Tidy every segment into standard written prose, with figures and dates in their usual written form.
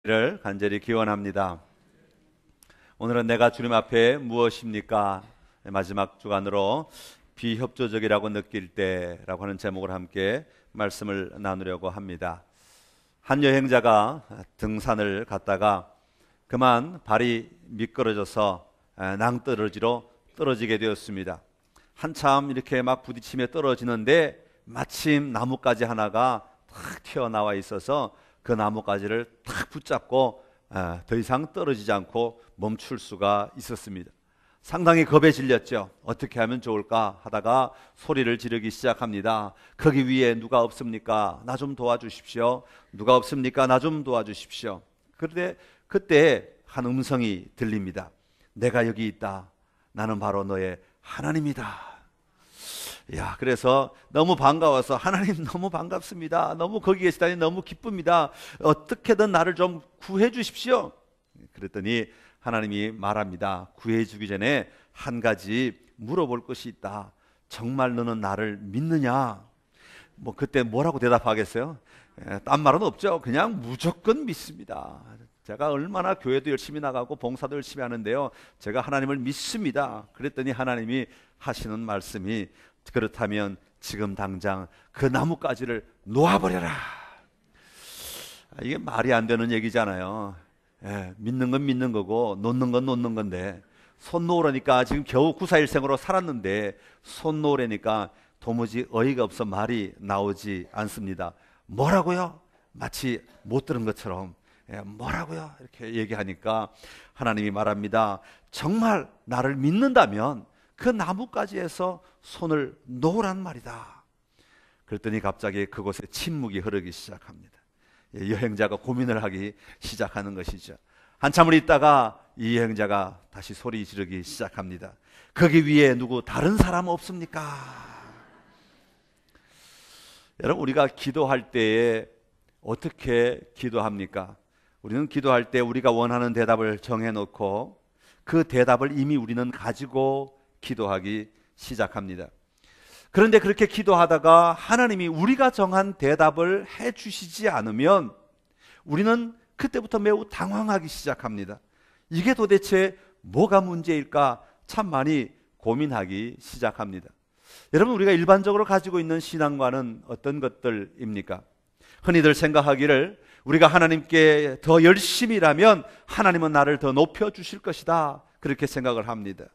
를 간절히 기원합니다. 오늘은 내가 주님 앞에 무엇입니까? 마지막 주간으로 비협조적이라고 느낄 때라고 하는 제목을 함께 말씀을 나누려고 합니다. 한 여행자가 등산을 갔다가 그만 발이 미끄러져서 낭떠러지로 떨어지게 되었습니다. 한참 이렇게 막 부딪히며 떨어지는데 마침 나뭇가지 하나가 탁 튀어나와 있어서 그 나뭇가지를 탁 붙잡고 더 이상 떨어지지 않고 멈출 수가 있었습니다. 상당히 겁에 질렸죠. 어떻게 하면 좋을까 하다가 소리를 지르기 시작합니다. 거기 위에 누가 없습니까? 나 좀 도와주십시오. 누가 없습니까? 나 좀 도와주십시오. 그런데 그때 한 음성이 들립니다. 내가 여기 있다. 나는 바로 너의 하나님이다. 야, 그래서 너무 반가워서 하나님 너무 반갑습니다. 너무 거기 계시다니 너무 기쁩니다. 어떻게든 나를 좀 구해 주십시오. 그랬더니 하나님이 말합니다. 구해 주기 전에 한 가지 물어볼 것이 있다. 정말 너는 나를 믿느냐? 그때 뭐라고 대답하겠어요? 딴 말은 없죠. 그냥 무조건 믿습니다. 제가 얼마나 교회도 열심히 나가고 봉사도 열심히 하는데요, 제가 하나님을 믿습니다. 그랬더니 하나님이 하시는 말씀이 그렇다면 지금 당장 그 나뭇가지를 놓아버려라. 이게 말이 안 되는 얘기잖아요. 믿는 건 믿는 거고 놓는 건 놓는 건데, 손 놓으라니까 지금 겨우 구사일생으로 살았는데 손 놓으라니까 도무지 어이가 없어 말이 나오지 않습니다. 뭐라고요? 마치 못 들은 것처럼 뭐라고요? 이렇게 얘기하니까 하나님이 말합니다. 정말 나를 믿는다면 그 나뭇가지에서 손을 놓으란 말이다. 그랬더니 갑자기 그곳에 침묵이 흐르기 시작합니다. 여행자가 고민을 하기 시작하는 것이죠. 한참을 있다가 이 여행자가 다시 소리 지르기 시작합니다. 거기 위에 누구 다른 사람 없습니까? 여러분, 우리가 기도할 때에 어떻게 기도합니까? 우리는 기도할 때 우리가 원하는 대답을 정해놓고 그 대답을 이미 우리는 가지고 기도하기 시작합니다. 그런데 그렇게 기도하다가 하나님이 우리가 정한 대답을 해주시지 않으면 우리는 그때부터 매우 당황하기 시작합니다. 이게 도대체 뭐가 문제일까 참 많이 고민하기 시작합니다. 여러분, 우리가 일반적으로 가지고 있는 신앙관은 어떤 것들입니까? 흔히들 생각하기를 우리가 하나님께 더 열심히 일하면 하나님은 나를 더 높여주실 것이다, 그렇게 생각을 합니다.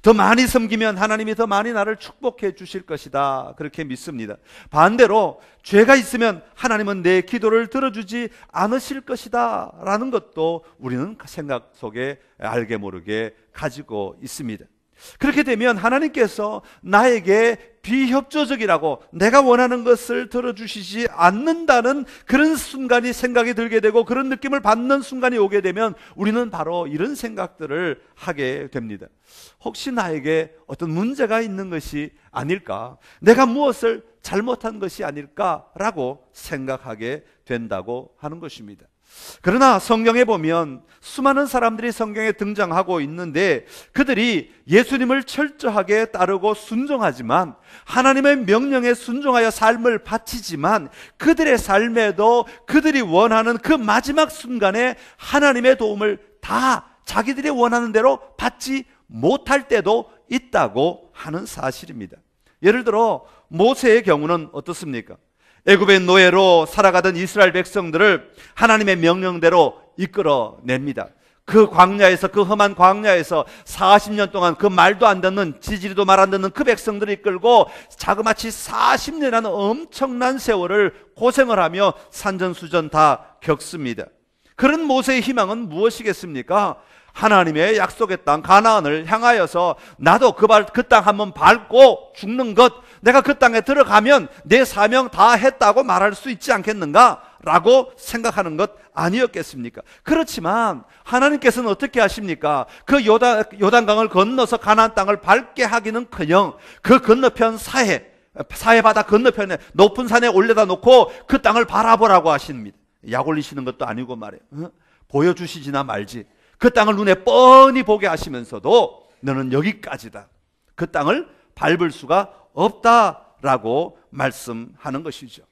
더 많이 섬기면 하나님이 더 많이 나를 축복해 주실 것이다, 그렇게 믿습니다. 반대로 죄가 있으면 하나님은 내 기도를 들어주지 않으실 것이다 라는 것도 우리는 생각 속에 알게 모르게 가지고 있습니다. 그렇게 되면 하나님께서 나에게 비협조적이라고 내가 원하는 것을 들어주시지 않는다는 그런 순간이 생각이 들게 되고 그런 느낌을 받는 순간이 오게 되면 우리는 바로 이런 생각들을 하게 됩니다. 혹시 나에게 어떤 문제가 있는 것이 아닐까? 내가 무엇을 잘못한 것이 아닐까라고 생각하게 된다고 하는 것입니다. 그러나 성경에 보면 수많은 사람들이 성경에 등장하고 있는데 그들이 예수님을 철저하게 따르고 순종하지만, 하나님의 명령에 순종하여 삶을 바치지만 그들의 삶에도 그들이 원하는 그 마지막 순간에 하나님의 도움을 다 자기들이 원하는 대로 받지 못할 때도 있다고 하는 사실입니다. 예를 들어 모세의 경우는 어떻습니까? 애굽의 노예로 살아가던 이스라엘 백성들을 하나님의 명령대로 이끌어냅니다. 그 광야에서, 그 험한 광야에서 40년 동안 그 말도 안 듣는, 지지리도 말 안 듣는 그 백성들을 이끌고 자그마치 40년이라는 엄청난 세월을 고생을 하며 산전수전 다 겪습니다. 그런 모세의 희망은 무엇이겠습니까? 하나님의 약속의 땅 가나안을 향하여서 나도 그 땅 한번 밟고 죽는 것, 내가 그 땅에 들어가면 내 사명 다 했다고 말할 수 있지 않겠는가? 라고 생각하는 것 아니었겠습니까? 그렇지만 하나님께서는 어떻게 하십니까? 그 요단강을 건너서 가나안 땅을 밟게 하기는커녕 그 건너편 사해 바다 건너편에 높은 산에 올려다 놓고 그 땅을 바라보라고 하십니다. 약 올리시는 것도 아니고 말이에요. 보여주시지나 말지. 그 땅을 눈에 뻔히 보게 하시면서도 너는 여기까지다, 그 땅을 밟을 수가 없다라고 말씀하는 것이죠.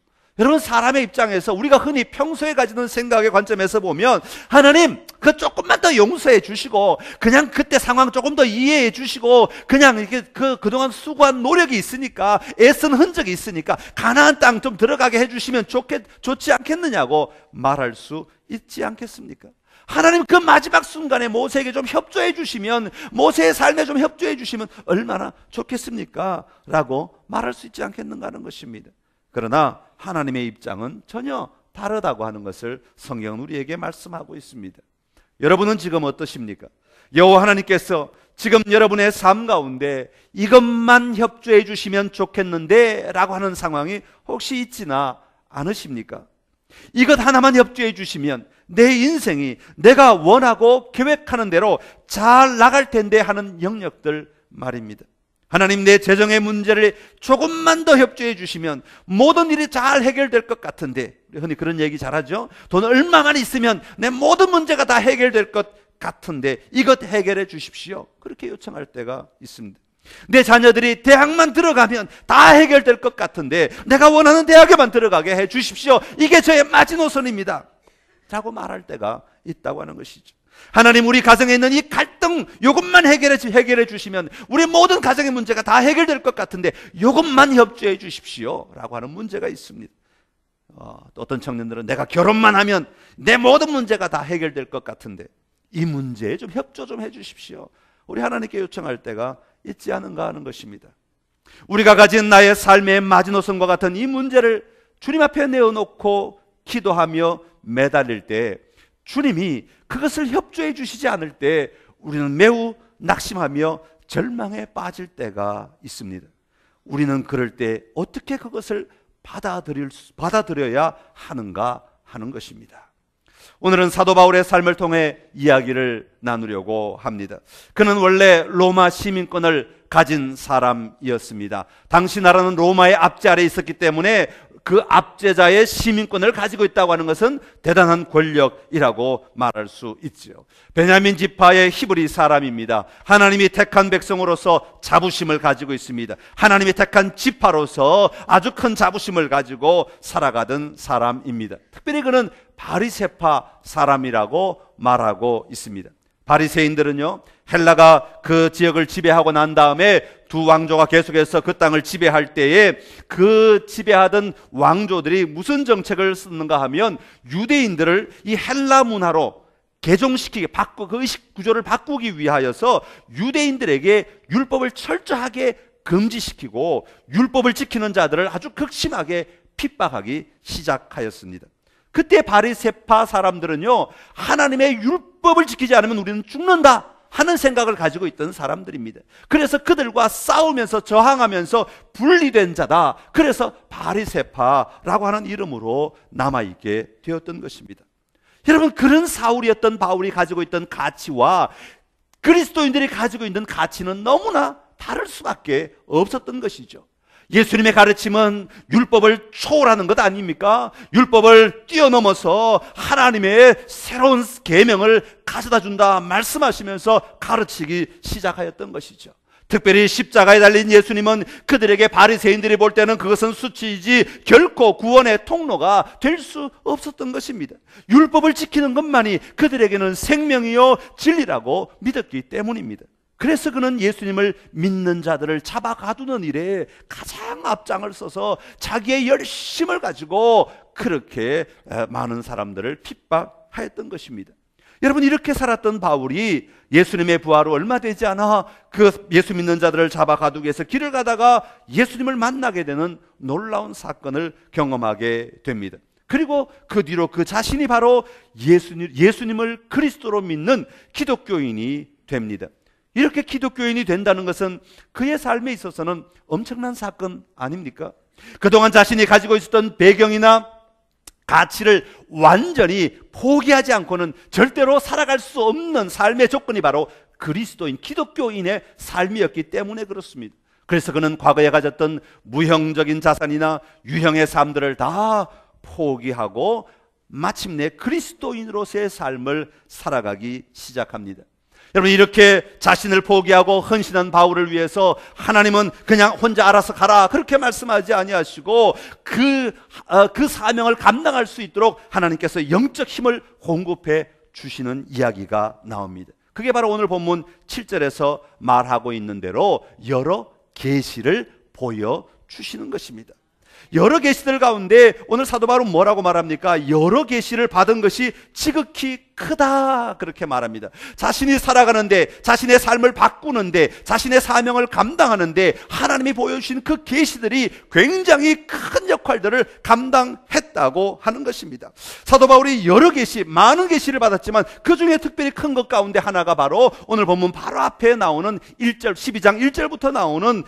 여러분, 사람의 입장에서 우리가 흔히 평소에 가지는 생각의 관점에서 보면 하나님 그 조금만 더 용서해 주시고 그냥 그때 상황 조금 더 이해해 주시고 그냥 이렇게 그동안 수고한 노력이 있으니까 애쓴 흔적이 있으니까 가나안 땅 좀 들어가게 해주시면 좋지 않겠느냐고 말할 수 있지 않겠습니까? 하나님 그 마지막 순간에 모세에게 좀 협조해 주시면, 모세의 삶에 좀 협조해 주시면 얼마나 좋겠습니까? 라고 말할 수 있지 않겠는가 하는 것입니다. 그러나 하나님의 입장은 전혀 다르다고 하는 것을 성경은 우리에게 말씀하고 있습니다. 여러분은 지금 어떠십니까? 여호와 하나님께서 지금 여러분의 삶 가운데 이것만 협조해 주시면 좋겠는데 라고 하는 상황이 혹시 있지나 않으십니까? 이것 하나만 협조해 주시면 내 인생이 내가 원하고 계획하는 대로 잘 나갈 텐데 하는 영역들 말입니다. 하나님, 내 재정의 문제를 조금만 더 협조해 주시면 모든 일이 잘 해결될 것 같은데, 흔히 그런 얘기 잘하죠. 돈 얼마만 있으면 내 모든 문제가 다 해결될 것 같은데 이것 해결해 주십시오. 그렇게 요청할 때가 있습니다. 내 자녀들이 대학만 들어가면 다 해결될 것 같은데 내가 원하는 대학에만 들어가게 해 주십시오. 이게 저의 마지노선입니다 라고 말할 때가 있다고 하는 것이죠. 하나님, 우리 가정에 있는 이 갈등 이것만 해결해 주시면 우리 모든 가정의 문제가 다 해결될 것 같은데 이것만 협조해 주십시오 라고 하는 문제가 있습니다. 어떤 청년들은 내가 결혼만 하면 내 모든 문제가 다 해결될 것 같은데 이 문제에 좀 협조 좀 해 주십시오. 우리 하나님께 요청할 때가 있지 않은가 하는 것입니다. 우리가 가진 나의 삶의 마지노선과 같은 이 문제를 주님 앞에 내어놓고 기도하며 매달릴 때, 주님이 그것을 협조해 주시지 않을 때 우리는 매우 낙심하며 절망에 빠질 때가 있습니다. 우리는 그럴 때 어떻게 그것을 받아들여야 하는가 하는 것입니다. 오늘은 사도 바울의 삶을 통해 이야기를 나누려고 합니다. 그는 원래 로마 시민권을 가진 사람이었습니다. 당시 나라는 로마의 압제 아래에 있었기 때문에 그 압제자의 시민권을 가지고 있다고 하는 것은 대단한 권력이라고 말할 수 있죠. 베냐민 지파의 히브리 사람입니다. 하나님이 택한 백성으로서 자부심을 가지고 있습니다. 하나님이 택한 지파로서 아주 큰 자부심을 가지고 살아가던 사람입니다. 특별히 그는 바리새파 사람이라고 말하고 있습니다. 바리새인들은요, 헬라가 그 지역을 지배하고 난 다음에 두 왕조가 계속해서 그 땅을 지배할 때에 그 지배하던 왕조들이 무슨 정책을 쓰는가 하면 유대인들을 이 헬라 문화로 개종시키게 그 의식 구조를 바꾸기 위하여서 유대인들에게 율법을 철저하게 금지시키고 율법을 지키는 자들을 아주 극심하게 핍박하기 시작하였습니다. 그때 바리새파 사람들은요, 하나님의 율법을 지키지 않으면 우리는 죽는다 하는 생각을 가지고 있던 사람들입니다. 그래서 그들과 싸우면서 저항하면서 분리된 자다. 그래서 바리새파라고 하는 이름으로 남아있게 되었던 것입니다. 여러분, 그런 사울이었던 바울이 가지고 있던 가치와 그리스도인들이 가지고 있는 가치는 너무나 다를 수밖에 없었던 것이죠. 예수님의 가르침은 율법을 초월하는 것 아닙니까? 율법을 뛰어넘어서 하나님의 새로운 계명을 가져다 준다 말씀하시면서 가르치기 시작하였던 것이죠. 특별히 십자가에 달린 예수님은 그들에게 바리새인들이 볼 때는 그것은 수치이지 결코 구원의 통로가 될 수 없었던 것입니다. 율법을 지키는 것만이 그들에게는 생명이요 진리라고 믿었기 때문입니다. 그래서 그는 예수님을 믿는 자들을 잡아 가두는 일에 가장 앞장을 서서 자기의 열심을 가지고 그렇게 많은 사람들을 핍박하였던 것입니다. 여러분, 이렇게 살았던 바울이 예수님의 부활 후 얼마 되지 않아 그 예수 믿는 자들을 잡아 가두기 위해서 길을 가다가 예수님을 만나게 되는 놀라운 사건을 경험하게 됩니다. 그리고 그 뒤로 그 자신이 바로 예수님을 그리스도로 믿는 기독교인이 됩니다. 이렇게 기독교인이 된다는 것은 그의 삶에 있어서는 엄청난 사건 아닙니까? 그동안 자신이 가지고 있었던 배경이나 가치를 완전히 포기하지 않고는 절대로 살아갈 수 없는 삶의 조건이 바로 그리스도인, 기독교인의 삶이었기 때문에 그렇습니다. 그래서 그는 과거에 가졌던 무형적인 자산이나 유형의 삶들을 다 포기하고 마침내 그리스도인으로서의 삶을 살아가기 시작합니다. 여러분, 이렇게 자신을 포기하고 헌신한 바울을 위해서 하나님은 그냥 혼자 알아서 가라 그렇게 말씀하지 아니하시고 그 사명을 감당할 수 있도록 하나님께서 영적 힘을 공급해 주시는 이야기가 나옵니다. 그게 바로 오늘 본문 7절에서 말하고 있는 대로 여러 계시를 보여주시는 것입니다. 여러 계시들 가운데 오늘 사도 바울은 뭐라고 말합니까? 여러 계시를 받은 것이 지극히 크다 그렇게 말합니다. 자신이 살아가는데, 자신의 삶을 바꾸는데, 자신의 사명을 감당하는데 하나님이 보여주신 그 계시들이 굉장히 큰 역할들을 감당했다고 하는 것입니다. 사도 바울이 여러 계시, 많은 계시를 받았지만 그 중에 특별히 큰 것 가운데 하나가 바로 오늘 본문 바로 앞에 나오는 1절, 12장 1절부터 나오는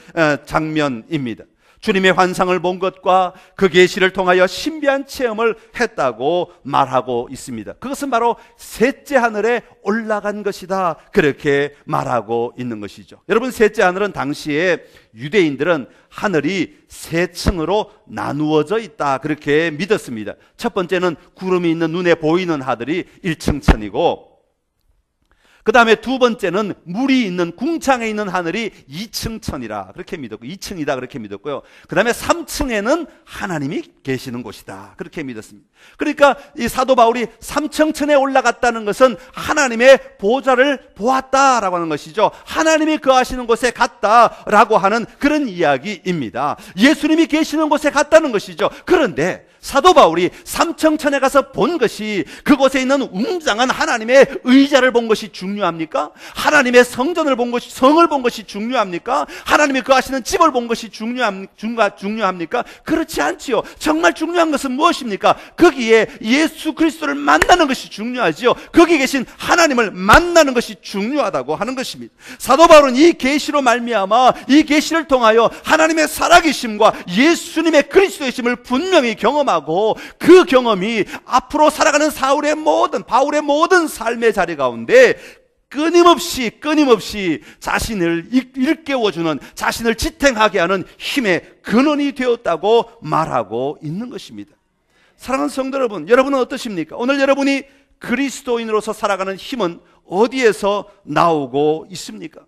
장면입니다. 주님의 환상을 본 것과 그 계시를 통하여 신비한 체험을 했다고 말하고 있습니다. 그것은 바로 셋째 하늘에 올라간 것이다 그렇게 말하고 있는 것이죠. 여러분, 셋째 하늘은 당시에 유대인들은 하늘이 세 층으로 나누어져 있다 그렇게 믿었습니다. 첫 번째는 구름이 있는 눈에 보이는 하늘이 1층 천이고, 그 다음에 두 번째는 물이 있는 궁창에 있는 하늘이 2층 천이라 그렇게 믿었고, 2층이다 그렇게 믿었고요. 그 다음에 3층에는 하나님이 계시는 곳이다 그렇게 믿었습니다. 그러니까 이 사도 바울이 3층 천에 올라갔다는 것은 하나님의 보좌를 보았다라고 하는 것이죠. 하나님이 거하시는 곳에 갔다라고 하는 그런 이야기입니다. 예수님이 계시는 곳에 갔다는 것이죠. 그런데 사도 바울이 3층 천에 가서 본 것이 그곳에 있는 웅장한 하나님의 의자를 본 것이 중요합니까? 하나님의 성전을 본 것이, 성을 본 것이 중요합니까? 하나님이 거하시는 집을 본 것이 중요합니까? 그렇지 않지요. 정말 중요한 것은 무엇입니까? 거기에 예수 그리스도를 만나는 것이 중요하지요. 거기 계신 하나님을 만나는 것이 중요하다고 하는 것입니다. 사도 바울은 이 계시로 말미암아 이 계시를 통하여 하나님의 살아계심과 예수님의 그리스도의심을 분명히 경험하고, 그 경험이 앞으로 살아가는 바울의 모든 삶의 자리 가운데 끊임없이 자신을 일깨워주는, 자신을 지탱하게 하는 힘의 근원이 되었다고 말하고 있는 것입니다. 사랑하는 성도 여러분, 여러분은 어떠십니까? 오늘 여러분이 그리스도인으로서 살아가는 힘은 어디에서 나오고 있습니까?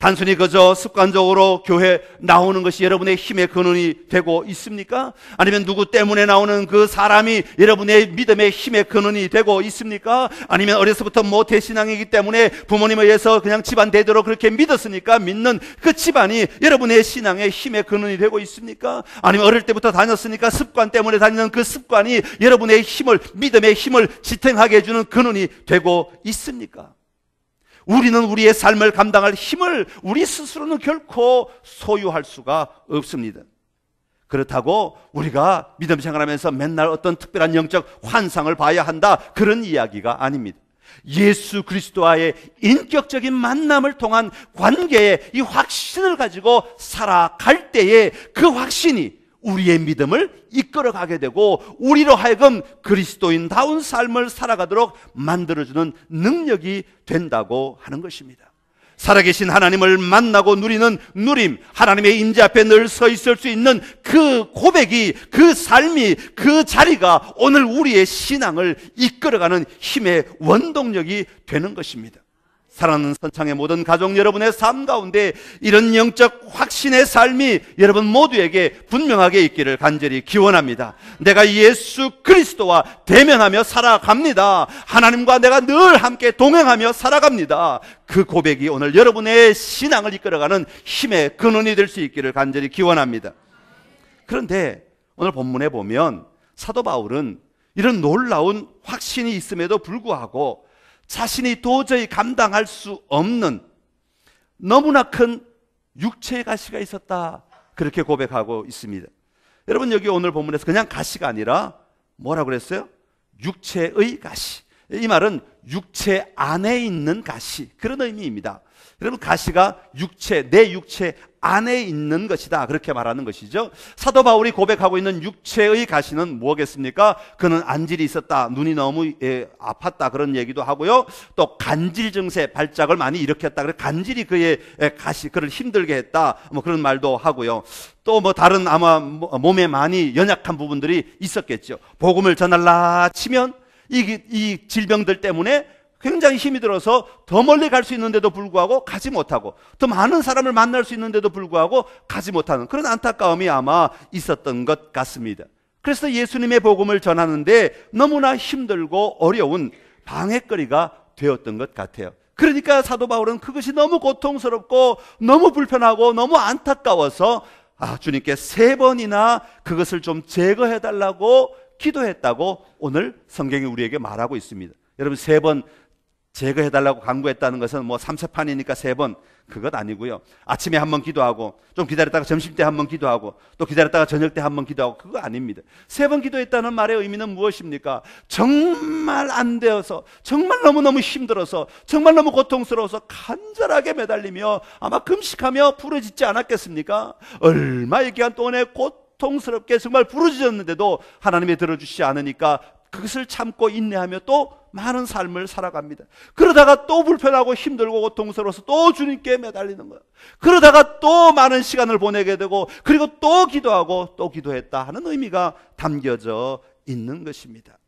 단순히 그저 습관적으로 교회 나오는 것이 여러분의 힘의 근원이 되고 있습니까? 아니면 누구 때문에 나오는 그 사람이 여러분의 믿음의 힘의 근원이 되고 있습니까? 아니면 어려서부터 모태신앙이기 때문에 부모님에 의해서 그냥 집안 대대로 그렇게 믿었으니까 믿는 그 집안이 여러분의 신앙의 힘의 근원이 되고 있습니까? 아니면 어릴 때부터 다녔으니까 습관 때문에 다니는 그 습관이 여러분의 힘을, 믿음의 힘을 지탱하게 해주는 근원이 되고 있습니까? 우리는 우리의 삶을 감당할 힘을 우리 스스로는 결코 소유할 수가 없습니다. 그렇다고 우리가 믿음 생활하면서 맨날 어떤 특별한 영적 환상을 봐야 한다, 그런 이야기가 아닙니다. 예수 그리스도와의 인격적인 만남을 통한 관계에 이 확신을 가지고 살아갈 때에 그 확신이 우리의 믿음을 이끌어가게 되고 우리로 하여금 그리스도인다운 삶을 살아가도록 만들어주는 능력이 된다고 하는 것입니다. 살아계신 하나님을 만나고 누리는 누림, 하나님의 임재 앞에 늘 서 있을 수 있는 그 고백이, 그 삶이, 그 자리가 오늘 우리의 신앙을 이끌어가는 힘의 원동력이 되는 것입니다. 사랑하는 선창의 모든 가족 여러분의 삶 가운데 이런 영적 확신의 삶이 여러분 모두에게 분명하게 있기를 간절히 기원합니다. 내가 예수 그리스도와 대면하며 살아갑니다. 하나님과 내가 늘 함께 동행하며 살아갑니다. 그 고백이 오늘 여러분의 신앙을 이끌어가는 힘의 근원이 될 수 있기를 간절히 기원합니다. 그런데 오늘 본문에 보면 사도 바울은 이런 놀라운 확신이 있음에도 불구하고 자신이 도저히 감당할 수 없는 너무나 큰 육체의 가시가 있었다, 그렇게 고백하고 있습니다. 여러분, 여기 오늘 본문에서 그냥 가시가 아니라 뭐라고 그랬어요? 육체의 가시. 이 말은 육체 안에 있는 가시, 그런 의미입니다. 여러분, 가시가 내 육체 안에 있는 것이다, 그렇게 말하는 것이죠. 사도 바울이 고백하고 있는 육체의 가시는 뭐겠습니까? 그는 안질이 있었다, 눈이 너무 아팠다, 그런 얘기도 하고요. 또 간질 증세, 발작을 많이 일으켰다, 그래서 간질이 그의 가시, 그를 힘들게 했다, 뭐 그런 말도 하고요. 또 뭐 다른 아마 몸에 많이 연약한 부분들이 있었겠죠. 복음을 전하려 치면 이 질병들 때문에 굉장히 힘이 들어서 더 멀리 갈 수 있는데도 불구하고 가지 못하고, 더 많은 사람을 만날 수 있는데도 불구하고 가지 못하는 그런 안타까움이 아마 있었던 것 같습니다. 그래서 예수님의 복음을 전하는데 너무나 힘들고 어려운 방해거리가 되었던 것 같아요. 그러니까 사도 바울은 그것이 너무 고통스럽고 너무 불편하고 너무 안타까워서 주님께 3번이나 그것을 좀 제거해 달라고 기도했다고 오늘 성경이 우리에게 말하고 있습니다. 여러분, 3번 제거해 달라고 간구했다는 것은 뭐 3세판이니까 3번, 그것 아니고요. 아침에 한번 기도하고, 좀 기다렸다가 점심 때 한번 기도하고, 또 기다렸다가 저녁 때 한번 기도하고, 그거 아닙니다. 3번 기도했다는 말의 의미는 무엇입니까? 정말 안 되어서, 정말 너무너무 힘들어서, 정말 너무 고통스러워서 간절하게 매달리며 아마 금식하며 부르짖지 않았겠습니까? 얼마의 기간 동안에 고통스럽게 정말 부르짖었는데도 하나님이 들어주시지 않으니까 그것을 참고 인내하며 또 많은 삶을 살아갑니다. 그러다가 또 불편하고 힘들고 고통스러워서 또 주님께 매달리는 거예요. 그러다가 또 많은 시간을 보내게 되고, 그리고 또 기도하고 또 기도했다 하는 의미가 담겨져 있는 것입니다.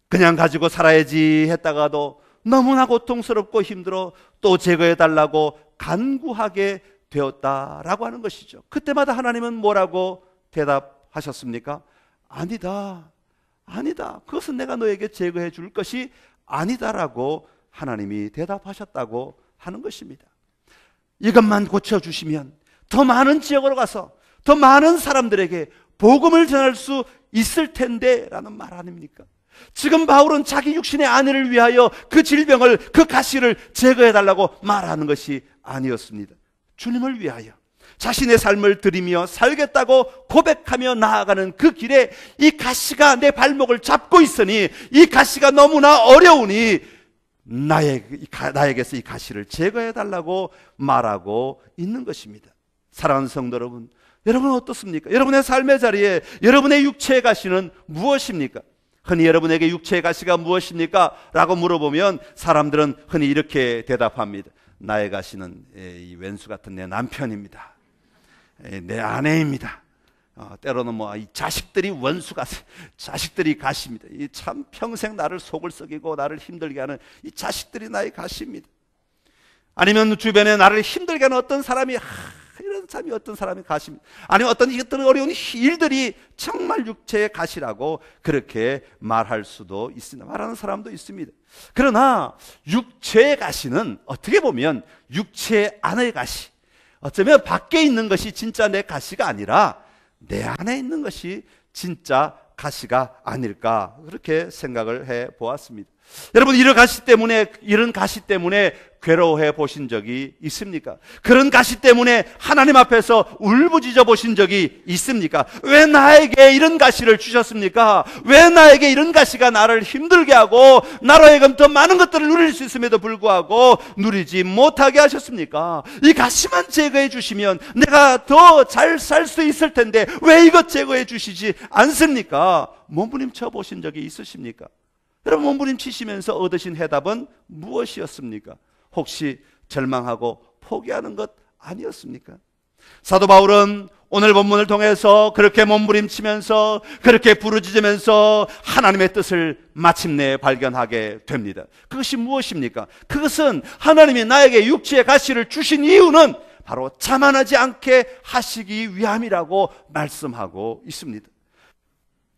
그냥 가지고 살아야지 했다가도 너무나 고통스럽고 힘들어 또 제거해 달라고 간구하게 되었다라고 하는 것이죠. 그때마다 하나님은 뭐라고 대답하셨습니까? 아니다. 아니다. 그것은 내가 너에게 제거해 줄 것이 아니다라고 하나님이 대답하셨다고 하는 것입니다. 이것만 고쳐주시면 더 많은 지역으로 가서 더 많은 사람들에게 복음을 전할 수 있을 텐데 라는 말 아닙니까? 지금 바울은 자기 육신의 아내를 위하여 그 질병을, 그 가시를 제거해 달라고 말하는 것이 아니었습니다. 주님을 위하여 자신의 삶을 드리며 살겠다고 고백하며 나아가는 그 길에 이 가시가 내 발목을 잡고 있으니, 이 가시가 너무나 어려우니 나에게서 이 가시를 제거해 달라고 말하고 있는 것입니다. 사랑하는 성도 여러분, 여러분은 어떻습니까? 여러분의 삶의 자리에 여러분의 육체의 가시는 무엇입니까? 흔히 여러분에게 육체의 가시가 무엇입니까? 라고 물어보면 사람들은 흔히 이렇게 대답합니다. 나의 가시는 이 왼수 같은 내 남편입니다. 내 아내입니다. 때로는 뭐 이 자식들이 원수가, 자식들이 가시입니다. 이 참 평생 나를 속을 썩이고 나를 힘들게 하는 이 자식들이 나의 가시입니다. 아니면 주변에 나를 힘들게 하는 어떤 사람이, 이런 사람이 어떤 사람이 가시입니다. 아니면 어떤 어려운 일들이 정말 육체의 가시라고 그렇게 말할 수도 있습니다. 말하는 사람도 있습니다. 그러나 육체의 가시는 어떻게 보면 육체 안의 가시, 어쩌면 밖에 있는 것이 진짜 내 가시가 아니라 내 안에 있는 것이 진짜 가시가 아닐까, 그렇게 생각을 해 보았습니다. 여러분, 이런 가시 때문에 괴로워해 보신 적이 있습니까? 그런 가시 때문에 하나님 앞에서 울부짖어 보신 적이 있습니까? 왜 나에게 이런 가시를 주셨습니까? 왜 나에게 이런 가시가 나를 힘들게 하고 나로 하여금 더 많은 것들을 누릴 수 있음에도 불구하고 누리지 못하게 하셨습니까? 이 가시만 제거해 주시면 내가 더 잘 살 수 있을 텐데 왜 이것 제거해 주시지 않습니까? 몸부림쳐 보신 적이 있으십니까? 여러분, 몸부림치시면서 얻으신 해답은 무엇이었습니까? 혹시 절망하고 포기하는 것 아니었습니까? 사도 바울은 오늘 본문을 통해서 그렇게 몸부림치면서, 그렇게 부르짖으면서 하나님의 뜻을 마침내 발견하게 됩니다. 그것이 무엇입니까? 그것은 하나님이 나에게 육체의 가시를 주신 이유는 바로 자만하지 않게 하시기 위함이라고 말씀하고 있습니다.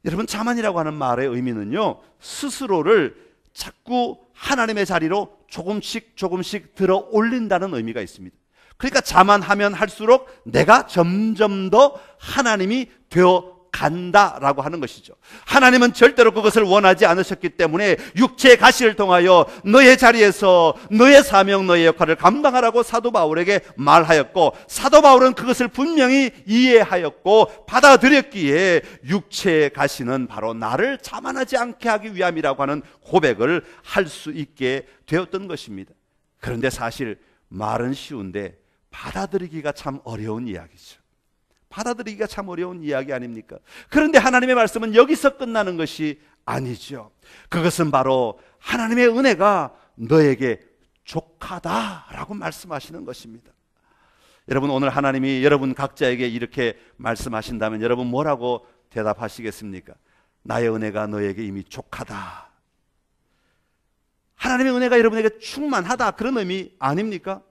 여러분, 자만이라고 하는 말의 의미는요, 스스로를 자꾸 하나님의 자리로 조금씩 들어 올린다는 의미가 있습니다. 그러니까 자만하면 할수록 내가 점점 더 하나님이 되어 간다라고 하는 것이죠. 하나님은 절대로 그것을 원하지 않으셨기 때문에 육체의 가시를 통하여 너의 자리에서 너의 사명, 너의 역할을 감당하라고 사도 바울에게 말하였고, 사도 바울은 그것을 분명히 이해하였고 받아들였기에 육체의 가시는 바로 나를 자만하지 않게 하기 위함이라고 하는 고백을 할 수 있게 되었던 것입니다. 그런데 사실 말은 쉬운데 받아들이기가 참 어려운 이야기죠. 받아들이기가 참 어려운 이야기 아닙니까? 그런데 하나님의 말씀은 여기서 끝나는 것이 아니죠. 그것은 바로 하나님의 은혜가 너에게 족하다라고 말씀하시는 것입니다. 여러분, 오늘 하나님이 여러분 각자에게 이렇게 말씀하신다면 여러분 뭐라고 대답하시겠습니까? 나의 은혜가 너에게 이미 족하다. 하나님의 은혜가 여러분에게 충만하다, 그런 의미 아닙니까?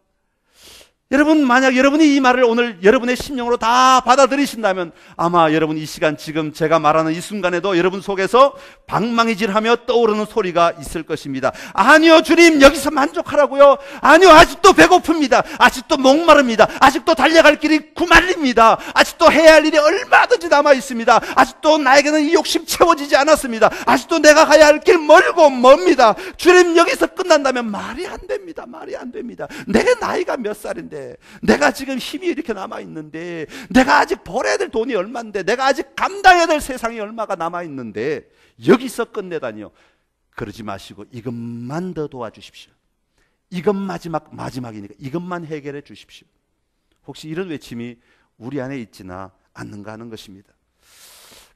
여러분, 만약 여러분이 이 말을 오늘 여러분의 심령으로 다 받아들이신다면 아마 여러분 이 시간 지금 제가 말하는 이 순간에도 여러분 속에서 방망이질하며 떠오르는 소리가 있을 것입니다. 아니요, 주님, 여기서 만족하라고요? 아니요, 아직도 배고픕니다. 아직도 목마릅니다. 아직도 달려갈 길이 구말립니다. 아직도 해야 할 일이 얼마든지 남아 있습니다. 아직도 나에게는 이 욕심 채워지지 않았습니다. 아직도 내가 가야 할 길 멀고 멉니다. 주님, 여기서 끝난다면 말이 안 됩니다. 말이 안 됩니다. 내 나이가 몇 살인데, 내가 지금 힘이 이렇게 남아있는데, 내가 아직 벌어야 될 돈이 얼마인데, 내가 아직 감당해야 될 세상이 얼마가 남아있는데 여기서 끝내다니요. 그러지 마시고 이것만 더 도와주십시오. 이것 마지막이니까 이것만 해결해 주십시오. 혹시 이런 외침이 우리 안에 있지나 않는가 하는 것입니다.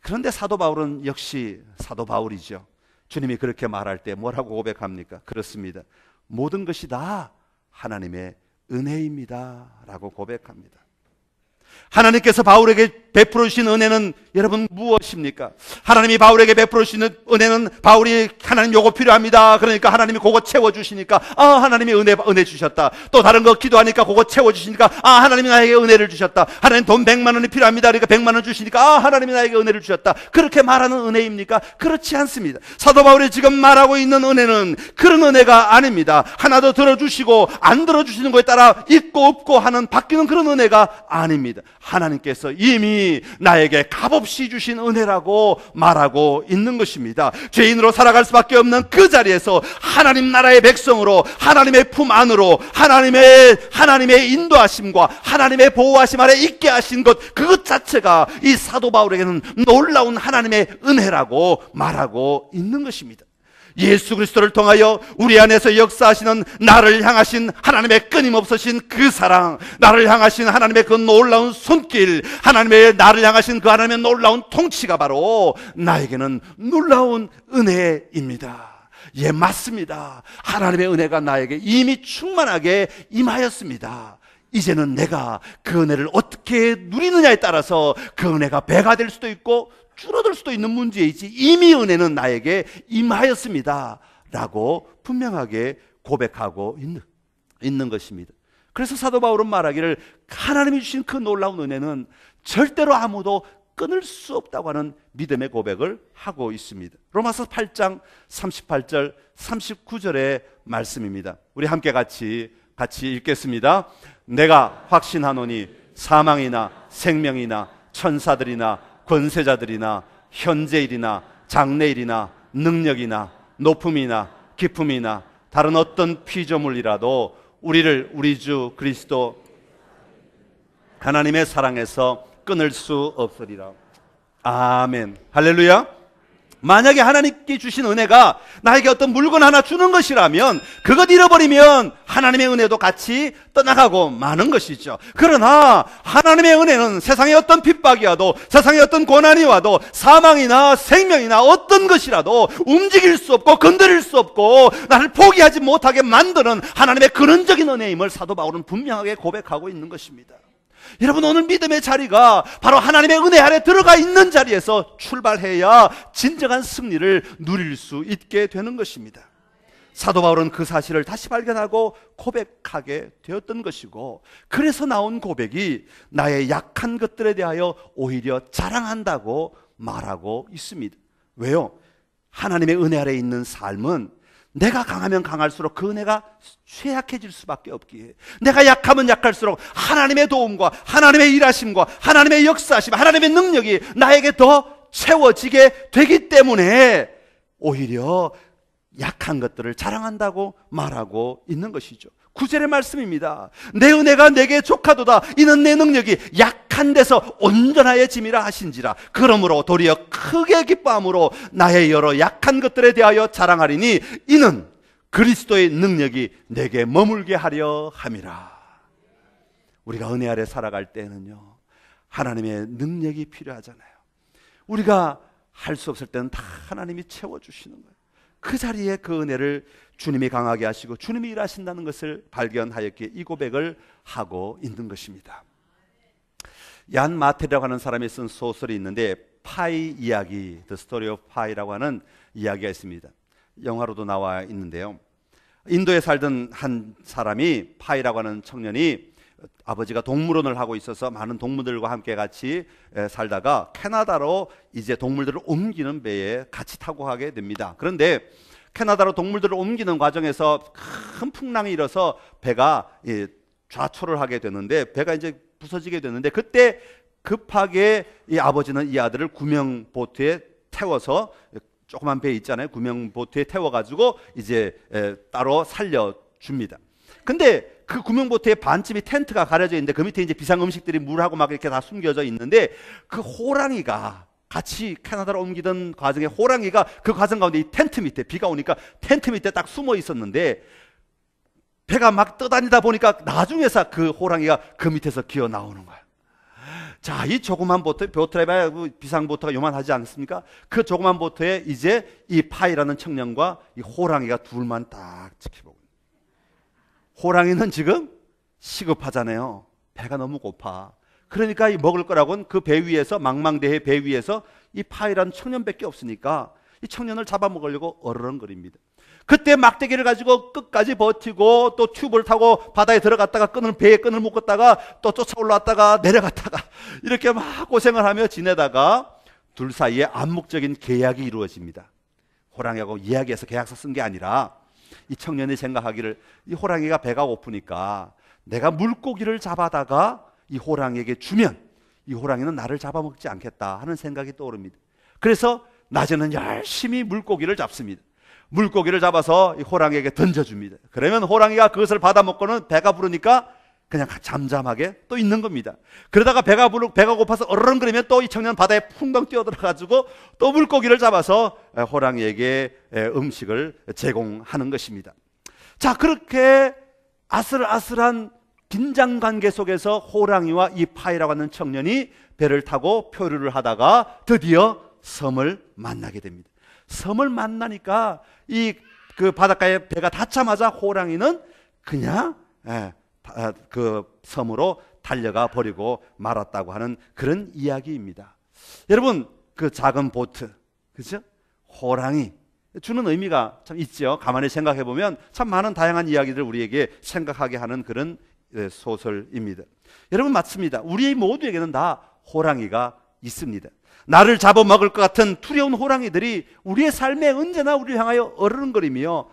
그런데 사도 바울은 역시 사도 바울이죠. 주님이 그렇게 말할 때 뭐라고 고백합니까? 그렇습니다. 모든 것이 다 하나님의 은혜입니다 라고 고백합니다. 하나님께서 바울에게 베풀어 주신 은혜는 여러분 무엇입니까? 하나님이 바울에게 베풀어 주시는 은혜는, 바울이 하나님 요거 필요합니다, 그러니까 하나님이 그거 채워주시니까 하나님이 은혜 주셨다. 또 다른 거 기도하니까 그거 채워주시니까 하나님이 나에게 은혜를 주셨다. 하나님 돈 100만 원이 필요합니다, 그러니까 100만 원 주시니까 하나님이 나에게 은혜를 주셨다. 그렇게 말하는 은혜입니까? 그렇지 않습니다. 사도 바울이 지금 말하고 있는 은혜는 그런 은혜가 아닙니다. 하나 더 들어주시고 안 들어주시는 거에 따라 있고 없고 하는 바뀌는 그런 은혜가 아닙니다. 하나님께서 이미 나에게 값없이 주신 은혜라고 말하고 있는 것입니다. 죄인으로 살아갈 수밖에 없는 그 자리에서 하나님 나라의 백성으로, 하나님의 품 안으로, 하나님의 인도하심과 하나님의 보호하심 아래 있게 하신 것, 그것 자체가 이 사도 바울에게는 놀라운 하나님의 은혜라고 말하고 있는 것입니다. 예수 그리스도를 통하여 우리 안에서 역사하시는 나를 향하신 하나님의 끊임없으신 그 사랑, 나를 향하신 하나님의 그 놀라운 손길, 나를 향하신 그 하나님의 놀라운 통치가 바로 나에게는 놀라운 은혜입니다. 예, 맞습니다. 하나님의 은혜가 나에게 이미 충만하게 임하였습니다. 이제는 내가 그 은혜를 어떻게 누리느냐에 따라서 그 은혜가 배가 될 수도 있고 줄어들 수도 있는 문제이지, 이미 은혜는 나에게 임하였습니다 라고 분명하게 고백하고 있는 것입니다. 그래서 사도 바울은 말하기를 하나님이 주신 그 놀라운 은혜는 절대로 아무도 끊을 수 없다고 하는 믿음의 고백을 하고 있습니다. 로마서 8장 38절 39절의 말씀입니다. 우리 함께 같이 읽겠습니다. 내가 확신하노니 사망이나 생명이나 천사들이나 권세자들이나 현재일이나 장래일이나 능력이나 높음이나 깊음이나 다른 어떤 피조물이라도 우리를 우리 주 그리스도 하나님의 사랑에서 끊을 수 없으리라. 아멘. 할렐루야. 만약에 하나님께 주신 은혜가 나에게 어떤 물건 하나 주는 것이라면 그것 잃어버리면 하나님의 은혜도 같이 떠나가고 마는 것이죠. 그러나 하나님의 은혜는 세상에 어떤 핍박이 와도, 세상에 어떤 고난이 와도, 사망이나 생명이나 어떤 것이라도 움직일 수 없고 건드릴 수 없고 나를 포기하지 못하게 만드는 하나님의 근원적인 은혜임을 사도 바울은 분명하게 고백하고 있는 것입니다. 여러분, 오늘 믿음의 자리가 바로 하나님의 은혜 아래 들어가 있는 자리에서 출발해야 진정한 승리를 누릴 수 있게 되는 것입니다. 사도 바울은 그 사실을 다시 발견하고 고백하게 되었던 것이고, 그래서 나온 고백이 나의 약한 것들에 대하여 오히려 자랑한다고 말하고 있습니다. 왜요? 하나님의 은혜 아래 있는 삶은 내가 강하면 강할수록 그 은혜가 쇠약해질 수밖에 없기에, 내가 약하면 약할수록 하나님의 도움과 하나님의 일하심과 하나님의 역사하심, 하나님의 능력이 나에게 더 채워지게 되기 때문에 오히려 약한 것들을 자랑한다고 말하고 있는 것이죠. 9절의 말씀입니다. 내 은혜가 내게 족하도다. 이는 내 능력이 약한 데서 온전하여짐이라 하신지라. 그러므로 도리어 크게 기뻐함으로 나의 여러 약한 것들에 대하여 자랑하리니 이는 그리스도의 능력이 내게 머물게 하려 함이라. 우리가 은혜 아래 살아갈 때는요, 하나님의 능력이 필요하잖아요. 우리가 할 수 없을 때는 다 하나님이 채워주시는 거예요. 그 자리에 그 은혜를 주님이 강하게 하시고 주님이 일하신다는 것을 발견하였기에 이 고백을 하고 있는 것입니다. 얀 마텔이라고 하는 사람이 쓴 소설이 있는데, 파이 이야기, The Story of Pi라고 하는 이야기가 있습니다. 영화로도 나와 있는데요, 인도에 살던 한 사람이, 파이라고 하는 청년이, 아버지가 동물원을 하고 있어서 많은 동물들과 함께 같이 살다가 캐나다로 이제 동물들을 옮기는 배에 같이 타고 가게 됩니다. 그런데 캐나다로 동물들을 옮기는 과정에서 큰 풍랑이 일어서 배가 좌초를 하게 되는데, 배가 이제 부서지게 되는데, 그때 급하게 이 아버지는 이 아들을 구명보트에 태워서, 조그만 배 있잖아요, 구명보트에 태워가지고 이제 따로 살려줍니다. 근데 그 구명보트의 반쯤이 텐트가 가려져 있는데, 그 밑에 이제 비상 음식들이 물하고 막 이렇게 다 숨겨져 있는데, 그 호랑이가, 같이 캐나다로 옮기던 과정에 호랑이가 그 과정 가운데 이 텐트 밑에, 비가 오니까 텐트 밑에 딱 숨어 있었는데, 배가 막 떠다니다 보니까 나중에서 그 호랑이가 그 밑에서 기어 나오는 거야. 자, 이 조그만 보트, 보트라이바 비상보트가 요만하지 않습니까? 그 조그만 보트에 이제 이 파이라는 청년과 이 호랑이가 둘만 딱 지켜보고, 호랑이는 지금 시급하잖아요. 배가 너무 고파. 그러니까 이 먹을 거라고는 그 배 위에서, 망망대해 배 위에서 이 파이라는 청년밖에 없으니까 이 청년을 잡아먹으려고 어르렁거립니다. 그때 막대기를 가지고 끝까지 버티고, 또 튜브를 타고 바다에 들어갔다가 배에 끈을 묶었다가 또 쫓아 올라왔다가 내려갔다가 이렇게 막 고생을 하며 지내다가 둘 사이에 암묵적인 계약이 이루어집니다. 호랑이하고 이야기해서 계약서 쓴 게 아니라, 이 청년이 생각하기를, 이 호랑이가 배가 고프니까 내가 물고기를 잡아다가 이 호랑이에게 주면 이 호랑이는 나를 잡아먹지 않겠다 하는 생각이 떠오릅니다. 그래서 낮에는 열심히 물고기를 잡습니다. 물고기를 잡아서 이 호랑이에게 던져줍니다. 그러면 호랑이가 그것을 받아먹고는 배가 부르니까 그냥 잠잠하게 또 있는 겁니다. 그러다가 배가 고파서 어르렁거리면 또 이 청년 바다에 풍덩 뛰어들어가지고 또 물고기를 잡아서 호랑이에게 음식을 제공하는 것입니다. 자, 그렇게 아슬아슬한 긴장관계 속에서 호랑이와 이 파이라고 하는 청년이 배를 타고 표류를 하다가 드디어 섬을 만나게 됩니다. 섬을 만나니까 그 바닷가에 배가 닿자마자 호랑이는 그냥 그 섬으로 달려가 버리고 말았다고 하는 그런 이야기입니다. 여러분, 그 작은 보트, 그죠? 호랑이 주는 의미가 참 있죠. 가만히 생각해 보면 참 많은 다양한 이야기들을 우리에게 생각하게 하는 그런 소설입니다. 여러분, 맞습니다. 우리 모두에게는 다 호랑이가 있습니다. 나를 잡아먹을 것 같은 두려운 호랑이들이 우리의 삶에 언제나 우리를 향하여 어르렁거리며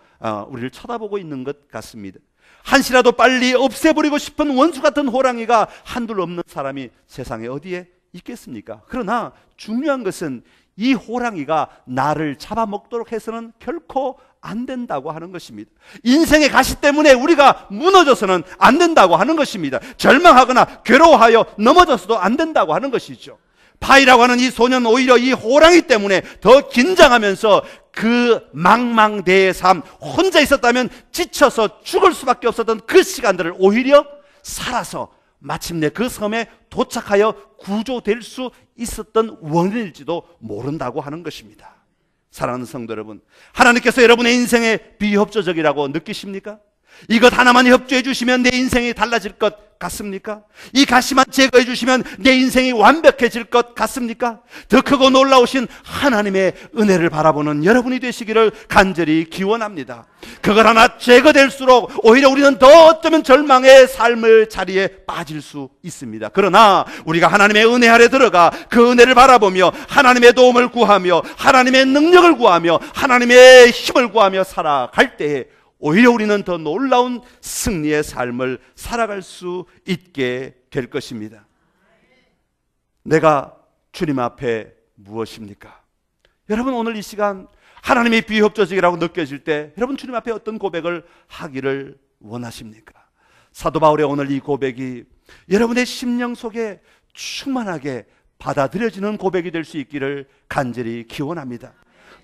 우리를 쳐다보고 있는 것 같습니다. 한시라도 빨리 없애버리고 싶은 원수 같은 호랑이가 한둘 없는 사람이 세상에 어디에 있겠습니까? 그러나 중요한 것은 이 호랑이가 나를 잡아먹도록 해서는 결코 안 된다고 하는 것입니다. 인생의 가시 때문에 우리가 무너져서는 안 된다고 하는 것입니다. 절망하거나 괴로워하여 넘어져서도 안 된다고 하는 것이죠. 파이라고 하는 이 소년, 오히려 이 호랑이 때문에 더 긴장하면서 그 망망대해의 삶, 혼자 있었다면 지쳐서 죽을 수밖에 없었던 그 시간들을 오히려 살아서 마침내 그 섬에 도착하여 구조될 수 있었던 원인일지도 모른다고 하는 것입니다. 사랑하는 성도 여러분, 하나님께서 여러분의 인생에 비협조적이라고 느끼십니까? 이것 하나만 협조해 주시면 내 인생이 달라질 것 같습니까? 이 가시만 제거해 주시면 내 인생이 완벽해질 것 같습니까? 더 크고 놀라우신 하나님의 은혜를 바라보는 여러분이 되시기를 간절히 기원합니다. 그걸 하나 제거될수록 오히려 우리는 더 어쩌면 절망의 삶의 자리에 빠질 수 있습니다. 그러나 우리가 하나님의 은혜 아래 들어가 그 은혜를 바라보며 하나님의 도움을 구하며 하나님의 능력을 구하며 하나님의 힘을 구하며 살아갈 때에 오히려 우리는 더 놀라운 승리의 삶을 살아갈 수 있게 될 것입니다. 내가 주님 앞에 무엇입니까? 여러분, 오늘 이 시간 하나님의 비협조적이라고 느껴질 때 여러분 주님 앞에 어떤 고백을 하기를 원하십니까? 사도 바울의 오늘 이 고백이 여러분의 심령 속에 충만하게 받아들여지는 고백이 될 수 있기를 간절히 기원합니다.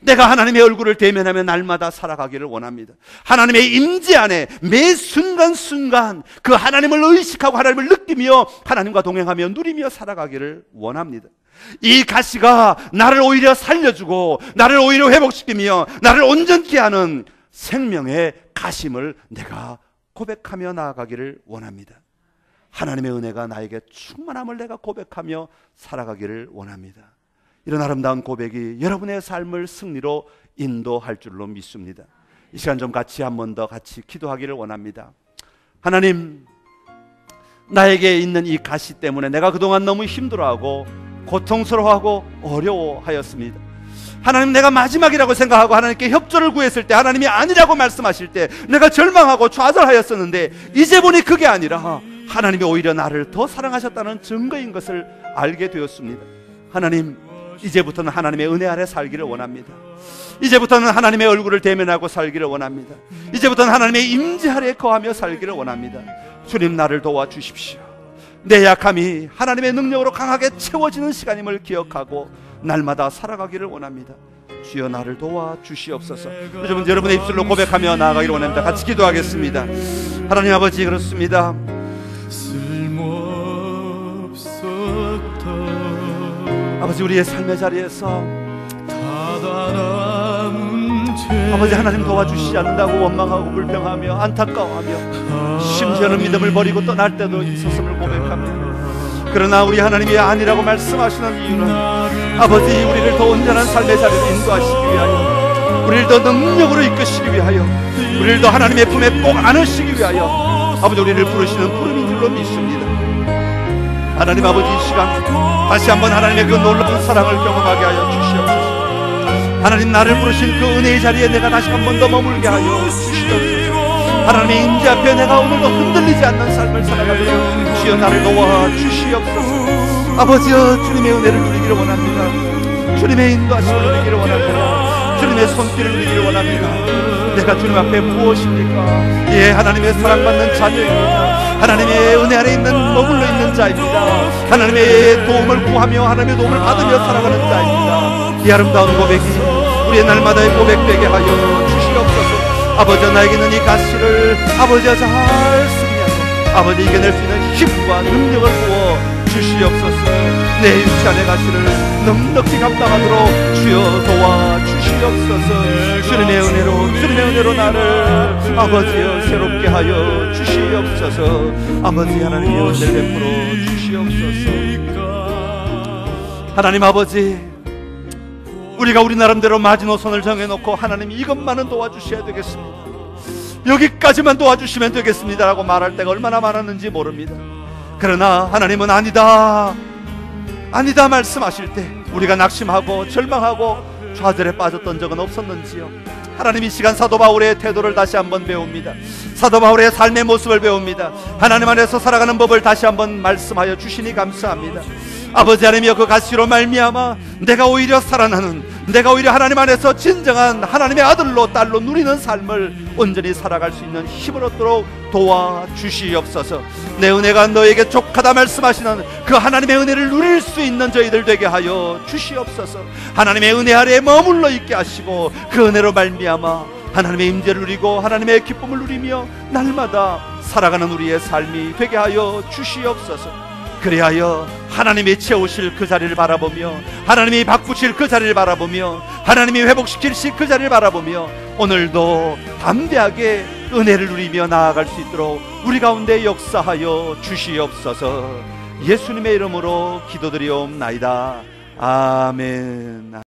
내가 하나님의 얼굴을 대면하며 날마다 살아가기를 원합니다. 하나님의 임재 안에 매 순간순간 그 하나님을 의식하고 하나님을 느끼며 하나님과 동행하며 누리며 살아가기를 원합니다. 이 가시가 나를 오히려 살려주고 나를 오히려 회복시키며 나를 온전케 하는 생명의 가심을 내가 고백하며 나아가기를 원합니다. 하나님의 은혜가 나에게 충만함을 내가 고백하며 살아가기를 원합니다. 이런 아름다운 고백이 여러분의 삶을 승리로 인도할 줄로 믿습니다. 이 시간 좀 같이 한 번 더 같이 기도하기를 원합니다. 하나님, 나에게 있는 이 가시 때문에 내가 그동안 너무 힘들어하고 고통스러워하고 어려워하였습니다. 하나님, 내가 마지막이라고 생각하고 하나님께 협조를 구했을 때 하나님이 아니라고 말씀하실 때 내가 절망하고 좌절하였었는데, 이제 보니 그게 아니라 하나님이 오히려 나를 더 사랑하셨다는 증거인 것을 알게 되었습니다. 하나님, 이제부터는 하나님의 은혜 아래 살기를 원합니다. 이제부터는 하나님의 얼굴을 대면하고 살기를 원합니다. 이제부터는 하나님의 임재 아래 거하며 살기를 원합니다. 주님, 나를 도와주십시오. 내 약함이 하나님의 능력으로 강하게 채워지는 시간임을 기억하고 날마다 살아가기를 원합니다. 주여, 나를 도와주시옵소서. 요즘은 여러분의 입술로 고백하며 나아가기를 원합니다. 같이 기도하겠습니다. 하나님 아버지, 그렇습니다. 아버지, 우리의 삶의 자리에서 아버지 하나님 도와주시지 않는다고 원망하고 불평하며 안타까워하며 심지어는 믿음을 버리고 떠날 때도 있었음을 고백하며, 그러나 우리 하나님이 아니라고 말씀하시는 이유는 아버지, 우리를 더 온전한 삶의 자리로 인도하시기 위하여, 우리를 더 능력으로 이끄시기 위하여, 우리를 더 하나님의 품에 꼭 안으시기 위하여 아버지 우리를 부르시는 부름인 줄로 믿습니다. 하나님 아버지, 이 시간 다시 한번 하나님의 그 놀라운 사랑을 경험하게 하여 주시옵소서. 하나님, 나를 부르신 그 은혜의 자리에 내가 다시 한 번 더 머물게 하여 주시옵소서. 하나님의 임재 앞에 내가 오늘도 흔들리지 않는 삶을 살아가며 주여, 나를 도와 주시옵소서. 아버지여, 주님의 은혜를 누리기를 원합니다. 주님의 인도하심을 누리기를 원합니다. 주님의 손길을 누리기를 원합니다. 내가 주님 앞에 무엇입니까? 예, 하나님의 사랑받는 자녀입니다. 하나님의 은혜 아래 있는 머물러 있는 자입니다. 하나님의 도움을 구하며 하나님의 도움을 받으며 살아가는 자입니다. 이 아름다운 고백이 우리의 날마다의 고백되게 하여 주시옵소서. 아버지, 나에게 있는 이 가시를 아버지가 잘 승리하고 아버지 이겨낼 수 있는 힘과 능력을 부어 주시옵소서. 내 육체 안의 가시를 넉넉히 감당하도록 주여 도와주시옵소서. 주님의 은혜로 나를 아버지여 새롭게 하여 주시옵소서. 아버지, 하나님의 은혜를 베풀어 주시옵소서. 하나님 아버지, 우리가 우리 나름대로 마지노선을 정해놓고 하나님 이것만은 도와주셔야 되겠습니다, 여기까지만 도와주시면 되겠습니다 라고 말할 때가 얼마나 많았는지 모릅니다. 그러나 하나님은 아니다 말씀하실 때 우리가 낙심하고 절망하고 좌절에 빠졌던 적은 없었는지요? 하나님, 이 시간 사도 바울의 태도를 다시 한번 배웁니다. 사도 바울의 삶의 모습을 배웁니다. 하나님 안에서 살아가는 법을 다시 한번 말씀하여 주시니 감사합니다. 아버지 하나님이여, 그 가시로 말미암아 내가 오히려 살아나는, 내가 오히려 하나님 안에서 진정한 하나님의 아들로 딸로 누리는 삶을 온전히 살아갈 수 있는 힘을 얻도록 도와주시옵소서. 내 은혜가 너에게 족하다 말씀하시는 그 하나님의 은혜를 누릴 수 있는 저희들 되게 하여 주시옵소서. 하나님의 은혜 아래에 머물러 있게 하시고 그 은혜로 말미암아 하나님의 임재를 누리고 하나님의 기쁨을 누리며 날마다 살아가는 우리의 삶이 되게 하여 주시옵소서. 그리하여 하나님이 채우실 그 자리를 바라보며, 하나님이 바꾸실 그 자리를 바라보며, 하나님이 회복시키실 그 자리를 바라보며 오늘도 담대하게 은혜를 누리며 나아갈 수 있도록 우리 가운데 역사하여 주시옵소서. 예수님의 이름으로 기도드리옵나이다. 아멘.